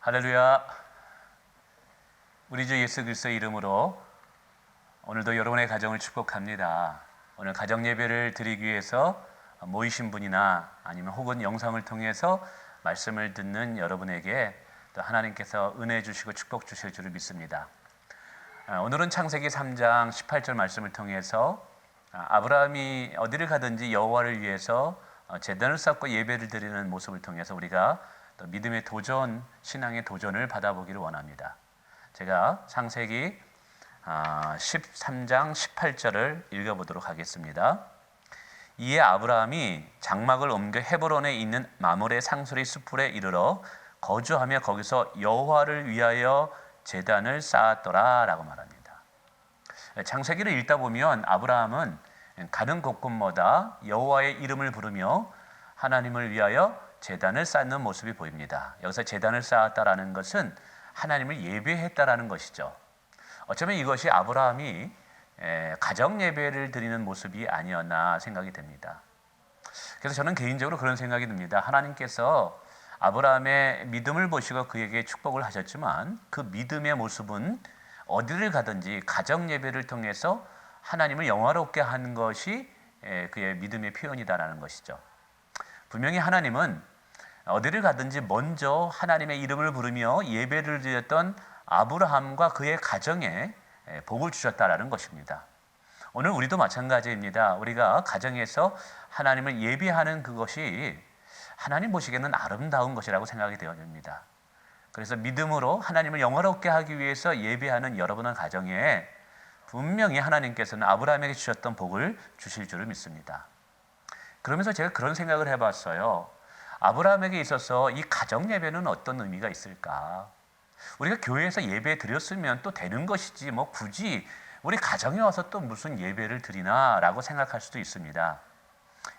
할렐루야. 우리 주 예수 그리스도의 이름으로 오늘도 여러분의 가정을 축복합니다. 오늘 가정 예배를 드리기 위해서 모이신 분이나 아니면 혹은 영상을 통해서 말씀을 듣는 여러분에게 또 하나님께서 은혜 주시고 축복 주실 줄을 믿습니다. 오늘은 창세기 3장 18절 말씀을 통해서 아브라함이 어디를 가든지 여호와를 위해서 제단을 쌓고 예배를 드리는 모습을 통해서 우리가 또 믿음의 도전, 신앙의 도전을 받아보기를 원합니다. 제가 창세기 13장 18절을 읽어보도록 하겠습니다. 이에 아브라함이 장막을 옮겨 헤브론에 있는 마므레 상수리 숲풀에 이르러 거주하며 거기서 여호와를 위하여 제단을 쌓았더라 라고 말합니다. 창세기를 읽다 보면 아브라함은 가는 곳곳마다 여호와의 이름을 부르며 하나님을 위하여 제단을 쌓는 모습이 보입니다. 여기서 제단을 쌓았다라는 것은 하나님을 예배했다라는 것이죠. 어쩌면 이것이 아브라함이 가정 예배를 드리는 모습이 아니었나 생각이 됩니다. 그래서 저는 개인적으로 그런 생각이 듭니다. 하나님께서 아브라함의 믿음을 보시고 그에게 축복을 하셨지만 그 믿음의 모습은 어디를 가든지 가정 예배를 통해서 하나님을 영화롭게 하는 것이 그의 믿음의 표현이다라는 것이죠. 분명히 하나님은 어디를 가든지 먼저 하나님의 이름을 부르며 예배를 드렸던 아브라함과 그의 가정에 복을 주셨다라는 것입니다. 오늘 우리도 마찬가지입니다. 우리가 가정에서 하나님을 예배하는 그것이 하나님 보시기에는 아름다운 것이라고 생각이 되어집니다. 그래서 믿음으로 하나님을 영화롭게 하기 위해서 예배하는 여러분의 가정에 분명히 하나님께서는 아브라함에게 주셨던 복을 주실 줄을 믿습니다. 그러면서 제가 그런 생각을 해봤어요. 아브라함에게 있어서 이 가정 예배는 어떤 의미가 있을까? 우리가 교회에서 예배 드렸으면 또 되는 것이지 뭐 굳이 우리 가정에 와서 또 무슨 예배를 드리나 라고 생각할 수도 있습니다.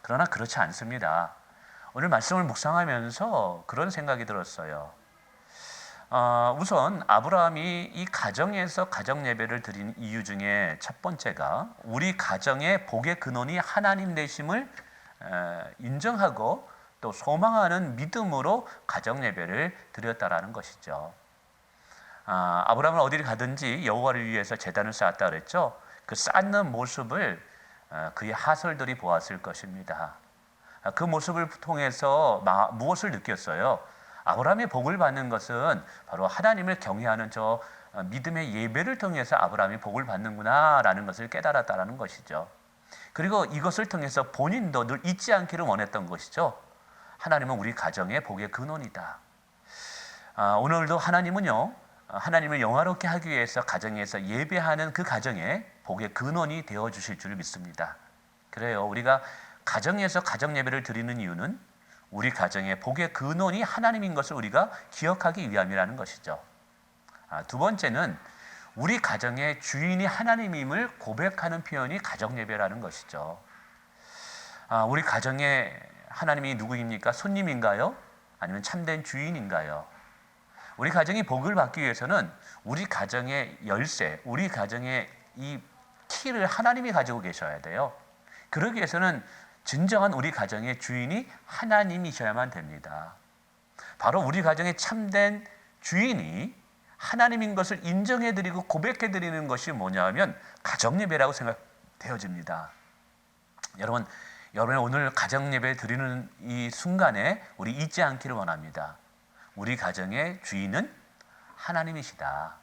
그러나 그렇지 않습니다. 오늘 말씀을 묵상하면서 그런 생각이 들었어요. 우선 아브라함이 이 가정에서 가정 예배를 드린 이유 중에 첫 번째가 우리 가정의 복의 근원이 하나님 되심을 인정하고 또 소망하는 믿음으로 가정 예배를 드렸다라는 것이죠. 아브라함은 어디를 가든지 여호와를 위해서 제단을 쌓았다 그랬죠. 그 쌓는 모습을 그의 하솔들이 보았을 것입니다. 그 모습을 통해서 무엇을 느꼈어요? 아브라함의 복을 받는 것은 바로 하나님을 경외하는 저 믿음의 예배를 통해서 아브라함이 복을 받는구나라는 것을 깨달았다라는 것이죠. 그리고 이것을 통해서 본인도 늘 잊지 않기를 원했던 것이죠. 하나님은 우리 가정의 복의 근원이다. 오늘도 하나님은요, 하나님을 영화롭게 하기 위해서 가정에서 예배하는 그 가정에 복의 근원이 되어 주실 줄 믿습니다. 그래요. 우리가 가정에서 가정 예배를 드리는 이유는 우리 가정의 복의 근원이 하나님인 것을 우리가 기억하기 위함이라는 것이죠. 두 번째는 우리 가정의 주인이 하나님임을 고백하는 표현이 가정 예배라는 것이죠. 우리 가정의 하나님이 누구입니까? 손님인가요? 아니면 참된 주인인가요? 우리 가정이 복을 받기 위해서는 우리 가정의 열쇠, 우리 가정의 이 키를 하나님이 가지고 계셔야 돼요. 그러기 위해서는 진정한 우리 가정의 주인이 하나님이셔야만 됩니다. 바로 우리 가정의 참된 주인이 하나님인 것을 인정해드리고 고백해드리는 것이 뭐냐 하면 가정예배라고 생각되어집니다. 여러분 오늘 가정예배 드리는 이 순간에 우리 잊지 않기를 원합니다. 우리 가정의 주인은 하나님이시다.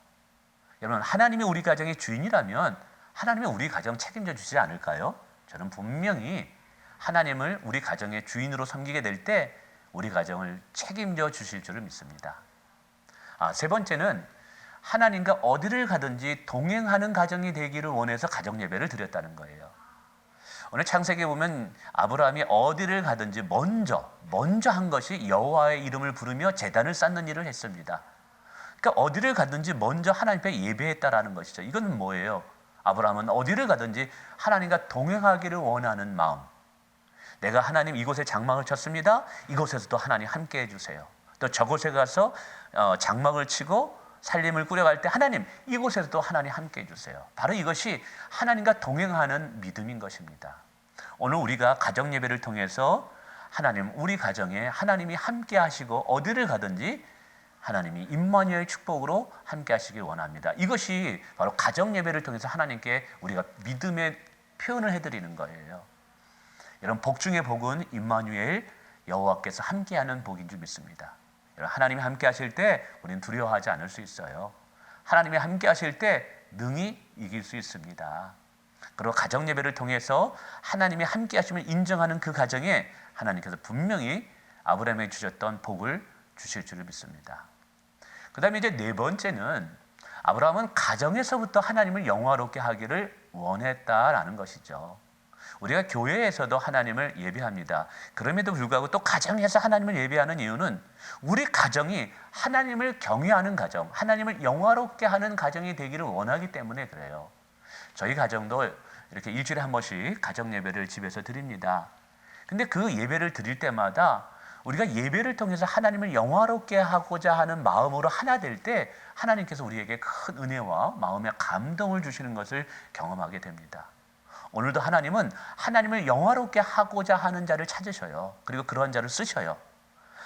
여러분 하나님이 우리 가정의 주인이라면 하나님이 우리 가정 책임져 주지 않을까요? 저는 분명히 하나님을 우리 가정의 주인으로 섬기게 될 때 우리 가정을 책임져 주실 줄을 믿습니다. 세 번째는 하나님과 어디를 가든지 동행하는 가정이 되기를 원해서 가정 예배를 드렸다는 거예요. 오늘 창세기에 보면 아브라함이 어디를 가든지 먼저 한 것이 여호와의 이름을 부르며 제단을 쌓는 일을 했습니다. 그러니까 어디를 가든지 먼저 하나님 앞에 예배했다라는 것이죠. 이건 뭐예요? 아브라함은 어디를 가든지 하나님과 동행하기를 원하는 마음. 내가 하나님 이곳에 장막을 쳤습니다. 이곳에서도 하나님 함께 해주세요. 또 저곳에 가서 장막을 치고 살림을 꾸려갈 때 하나님 이곳에서도 하나님 함께 해주세요. 바로 이것이 하나님과 동행하는 믿음인 것입니다. 오늘 우리가 가정 예배를 통해서 하나님 우리 가정에 하나님이 함께 하시고 어디를 가든지 하나님이 임마누엘 축복으로 함께 하시길 원합니다. 이것이 바로 가정 예배를 통해서 하나님께 우리가 믿음의 표현을 해드리는 거예요. 여러분, 복 중의 복은 임마누엘 여호와께서 함께하는 복인 줄 믿습니다. 여러분, 하나님이 함께 하실 때 우리는 두려워하지 않을 수 있어요. 하나님이 함께 하실 때 능히 이길 수 있습니다. 그리고 가정 예배를 통해서 하나님이 함께 하심을 인정하는 그 가정에 하나님께서 분명히 아브라함에게 주셨던 복을 주실 줄 믿습니다. 그 다음에 이제 네 번째는 아브라함은 가정에서부터 하나님을 영화롭게 하기를 원했다라는 것이죠. 우리가 교회에서도 하나님을 예배합니다. 그럼에도 불구하고 또 가정에서 하나님을 예배하는 이유는 우리 가정이 하나님을 경외하는 가정, 하나님을 영화롭게 하는 가정이 되기를 원하기 때문에 그래요. 저희 가정도 이렇게 일주일에 한 번씩 가정 예배를 집에서 드립니다. 근데 그 예배를 드릴 때마다 우리가 예배를 통해서 하나님을 영화롭게 하고자 하는 마음으로 하나 될 때 하나님께서 우리에게 큰 은혜와 마음의 감동을 주시는 것을 경험하게 됩니다. 오늘도 하나님은 하나님을 영화롭게 하고자 하는 자를 찾으셔요. 그리고 그러한 자를 쓰셔요.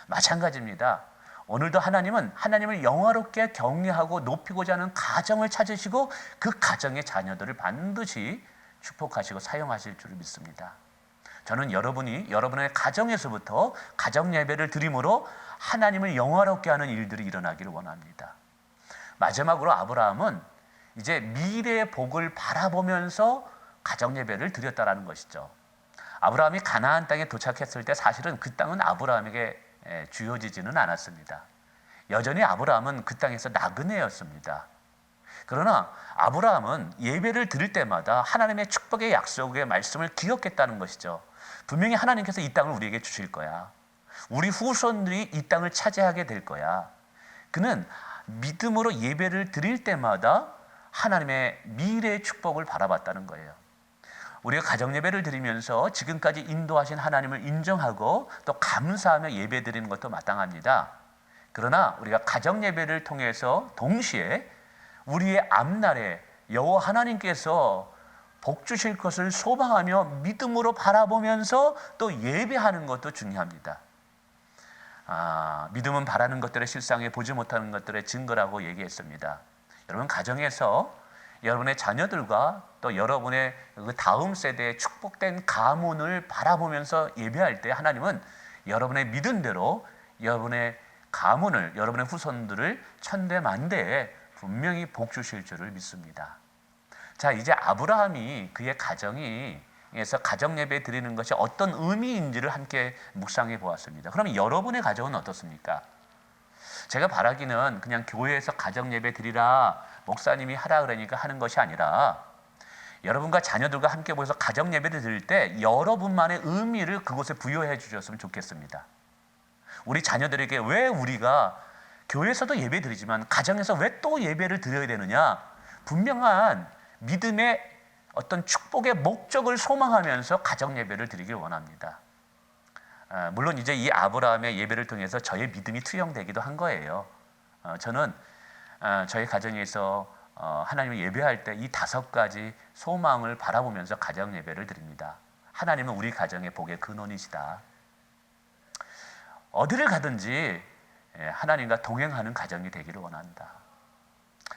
마찬가지입니다. 오늘도 하나님은 하나님을 영화롭게 경외하고 높이고자 하는 가정을 찾으시고 그 가정의 자녀들을 반드시 축복하시고 사용하실 줄 믿습니다. 저는 여러분이 여러분의 가정에서부터 가정 예배를 드림으로 하나님을 영화롭게 하는 일들이 일어나기를 원합니다. 마지막으로 아브라함은 이제 미래의 복을 바라보면서 가정 예배를 드렸다라는 것이죠. 아브라함이 가나안 땅에 도착했을 때 사실은 그 땅은 아브라함에게 주어지지는 않았습니다. 여전히 아브라함은 그 땅에서 나그네였습니다. 그러나 아브라함은 예배를 드릴 때마다 하나님의 축복의 약속의 말씀을 기억했다는 것이죠. 분명히 하나님께서 이 땅을 우리에게 주실 거야. 우리 후손들이 이 땅을 차지하게 될 거야. 그는 믿음으로 예배를 드릴 때마다 하나님의 미래의 축복을 바라봤다는 거예요. 우리가 가정 예배를 드리면서 지금까지 인도하신 하나님을 인정하고 또 감사하며 예배 드리는 것도 마땅합니다. 그러나 우리가 가정 예배를 통해서 동시에 우리의 앞날에 여호와 하나님께서 복 주실 것을 소망하며 믿음으로 바라보면서 또 예배하는 것도 중요합니다. 믿음은 바라는 것들의 실상에 보지 못하는 것들의 증거라고 얘기했습니다. 여러분, 가정에서 여러분의 자녀들과 또 여러분의 그 다음 세대의 축복된 가문을 바라보면서 예배할 때 하나님은 여러분의 믿음대로 여러분의 가문을, 여러분의 후손들을 천대만대에 분명히 복 주실 줄을 믿습니다. 자, 이제 아브라함이 그의 가정에서 가정 예배 드리는 것이 어떤 의미인지를 함께 묵상해 보았습니다. 그럼 여러분의 가정은 어떻습니까? 제가 바라기는 그냥 교회에서 가정 예배 드리라, 목사님이 하라 그러니까 하는 것이 아니라 여러분과 자녀들과 함께 모여서 가정 예배를 드릴 때 여러분만의 의미를 그곳에 부여해 주셨으면 좋겠습니다. 우리 자녀들에게 왜 우리가 교회에서도 예배 드리지만 가정에서 왜 또 예배를 드려야 되느냐? 분명한 믿음의 어떤 축복의 목적을 소망하면서 가정 예배를 드리길 원합니다. 물론 이제 이 아브라함의 예배를 통해서 저의 믿음이 투영되기도 한 거예요. 저는 저희 가정에서 하나님을 예배할 때 이 5가지 소망을 바라보면서 가정 예배를 드립니다. 하나님은 우리 가정의 복의 근원이시다. 어디를 가든지 하나님과 동행하는 가정이 되기를 원한다.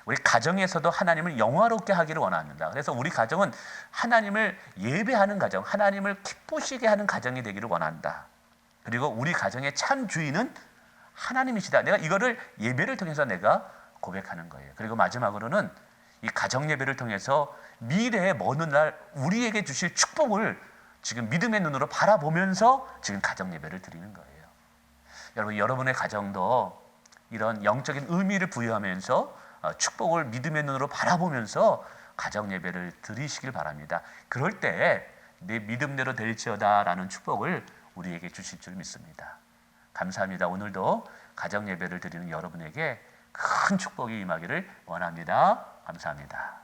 우리 가정에서도 하나님을 영화롭게 하기를 원합니다. 그래서 우리 가정은 하나님을 예배하는 가정, 하나님을 기쁘시게 하는 가정이 되기를 원한다. 그리고 우리 가정의 참 주인은 하나님이시다. 내가 이거를 예배를 통해서 내가 고백하는 거예요. 그리고 마지막으로는 이 가정 예배를 통해서 미래의 먼 날 우리에게 주실 축복을 지금 믿음의 눈으로 바라보면서 지금 가정 예배를 드리는 거예요. 여러분, 여러분의 가정도 이런 영적인 의미를 부여하면서 축복을 믿음의 눈으로 바라보면서 가정 예배를 드리시길 바랍니다. 그럴 때 내 믿음대로 될지어다라는 축복을 우리에게 주실 줄 믿습니다. 감사합니다. 오늘도 가정 예배를 드리는 여러분에게 큰 축복이 임하기를 원합니다. 감사합니다.